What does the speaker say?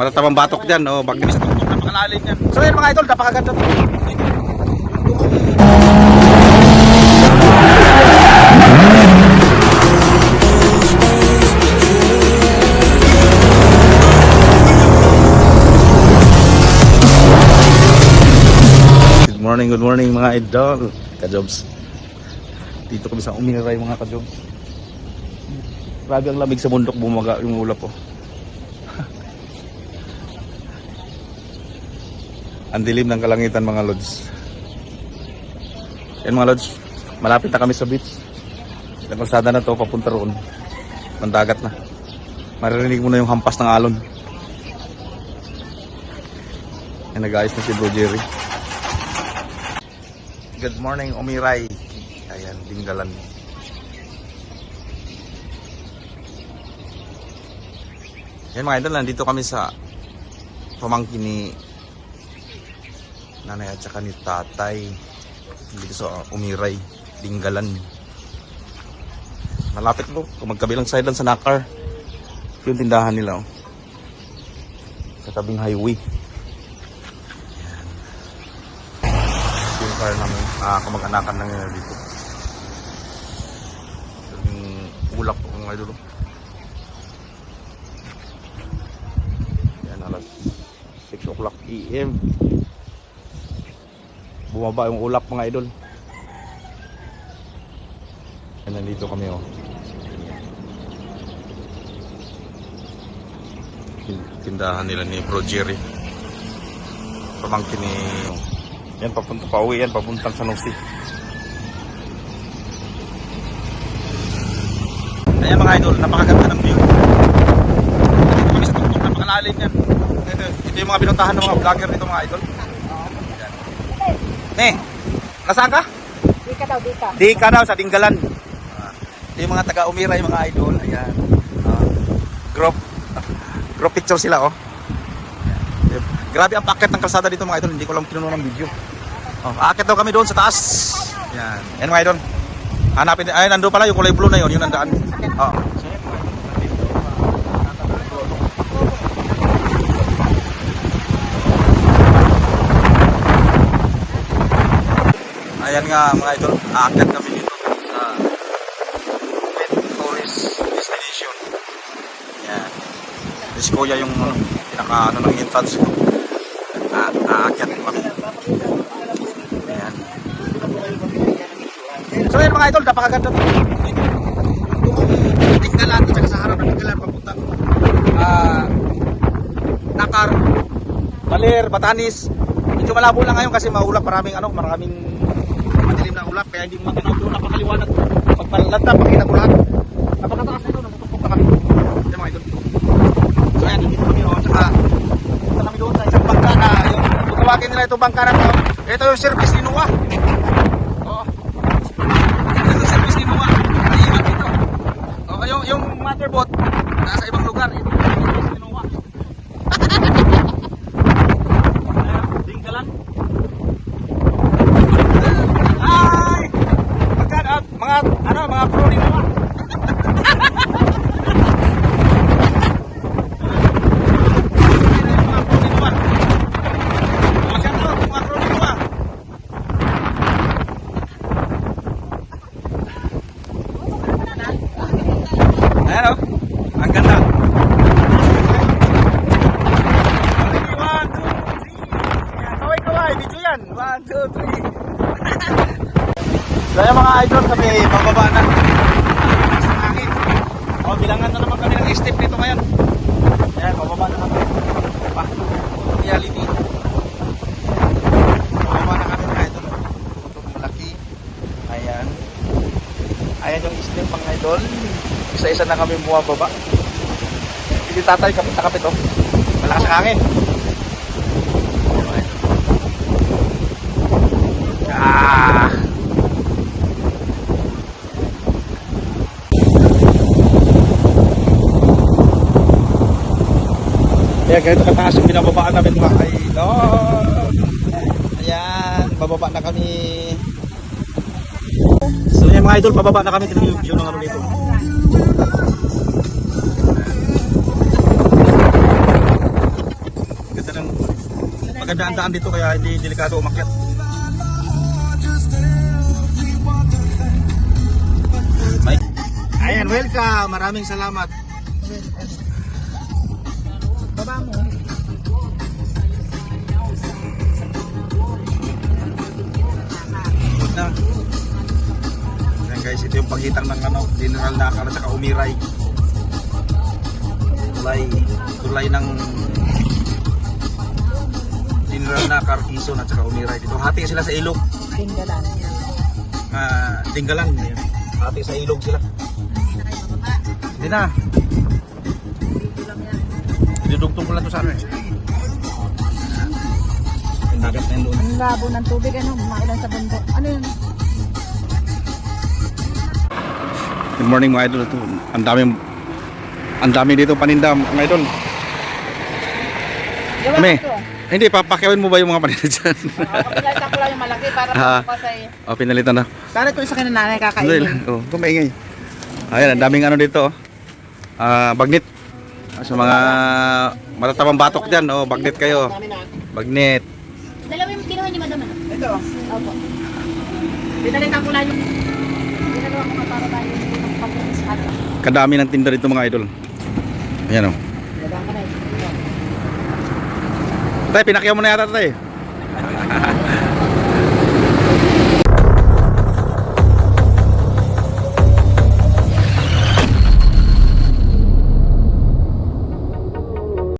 Matatabang batok dyan, oh, bagyo sa tuktok na makalalim yan. So yun mga idol, napakaganda to. Good morning mga idol, ka-jobs. Dito kami sa Umiray mga ka-jobs. Grabe ang lamig sa bundok, bumaga yung ulap po. Ang dilim ng kalangitan mga lods. Yan mga lods, malapit na kami sa beach. Sa kalsada na to, papunta roon. Mandagat na. Maririnig mo na yung hampas ng alon. Yan, nag-ayos na si Bro Jerry. Good morning Umiray. Ayan, Dinggalan. Yan mga idol, nandito kami sa pamangkin ni nanay at saka ni tatay. Dito sa Umiray, Dinggalan. Malapit po, kung magkabilang side lang sa Nakar. Yung tindahan nila, oh. Sa tabing highway. Yung car namin, kamag-anakan lang yun dito. Yung ulap po mga idol. Yan, alas 6 o'clock AM. Bumaba yung ulap mga idol. Yan, nandito kami, oh. Tindahan nila ni Bro Jerry. Pamangkin ni... Yan, papunta pa uwi yan, papuntang San Jose. Ayan mga idol, napakaganda ng view. Dito kami sa tuktok, napakalalim yan. Ito yung mga pinuntahan ng mga vlogger dito mga idol. Nasaan ka? Di ka daw, di ka. Di ka daw, sa Dinggalan. Ito yung mga taga-Umiray mga idol. Ayan. Group picture sila, oh. Grabe ang packet ng kalsada dito mga idol, hindi ko lang kinuha ng video. Oh, aakit daw kami doon sa taas. Yan. Yan mga idol. Hanapin, ay nandoon pala yung kulay blue na yun, yung nandaan. Oh. Ayan nga mga idol, aakit kami dito sa Pet Tourist Destination. Yan. This kuya yung pinaka ng entrance ko. Aakyat ko kami. Ayan. So yun mga idol, napakaganda to. Dinggalan, at saka sa harap ng Dinggalan papunta Nakar, Baler, Batanes. Medyo malabo lang ngayon kasi maulap, maraming madilim na ulap, kaya hindi mo matanaw doon, napakaliwanag. Pagpalanta, pakita ko lahat. Napakatakas na doon, natutukok na kami. Yan mga idol. So yan, dito kami, o, tsaka kami doon sa isang bangka na yung tawagin nila itong bangka na to. Ito yung service ni Noah. Oo. Ito yung service ni Noah. Naiiwan dito. O, yung motherboat nasa ibang lugar. Ito yung service ni Noah. Dinggalan. Ay! Mga crew ni Noah. Ayan, oh. Ang ganda. 1, 2, 3. Kaway-kaway, video yan. 1, 2, 3. So ayan mga idol, kami bababa na. Sa hangin. O, bilangan na naman kami ng step nito ngayon. Ayan, bababa na kami. Reality. Bababa na kami mga idol. Ito malaki. Ayan. Ayan yung step mga idol. Isa-isa na kami bumababa. Hindi tatay, kapit na kapit, oh. Malakas ang hangin. Ayan, ganito kataas yung binababaan namin mga idol. Ayan, bababa na kami. So ayan mga idol, pababa na kami. Tignan yung view ng ano dito. maganda ang daan dito kaya hindi delikado umakyat. Ayan, welcome. Maraming salamat. Baba mo. Na. Ayan guys, ito yung pagitan ng ano, General Nakar at saka Umiray. Tulay ng General Nakar, Quezon at saka Umiray. Dito hati sila sa ilog. Tinggalan. Dinggalan. Ayan. Hati sa ilog sila. Hindi na. Didugtong ko lang to sa ano eh. Yung dagat na yun doon. Ang labo ng tubig, ano, mailan sa bundok. Ano yun? Good morning mga idol. Ang dami dito paninda mga idol. Gawa Kami. ko. Hindi, papakyawin mo ba yung mga paninda dyan? Pinalitan ko lang yung malaki para mapasay. O, pinalitan na. Para ito isa nanay Hindi kakainin. lang. O, kumaingay. Ayan, ang daming ano dito. Bagnet. Sa mga matatabang batok dyan. O, bagnet kayo. Bagnet. Dalawa yung kinuha niyo, madam. Ano? Ito. Opo. Pinalitan ko lang yung Ginagawa ko nga para tayo yung pag-inis ka. Kadami ng tinda dito mga idol. Ayan o. Ginagawa ko na yun. Tay, pinakyaw mo na yata tay.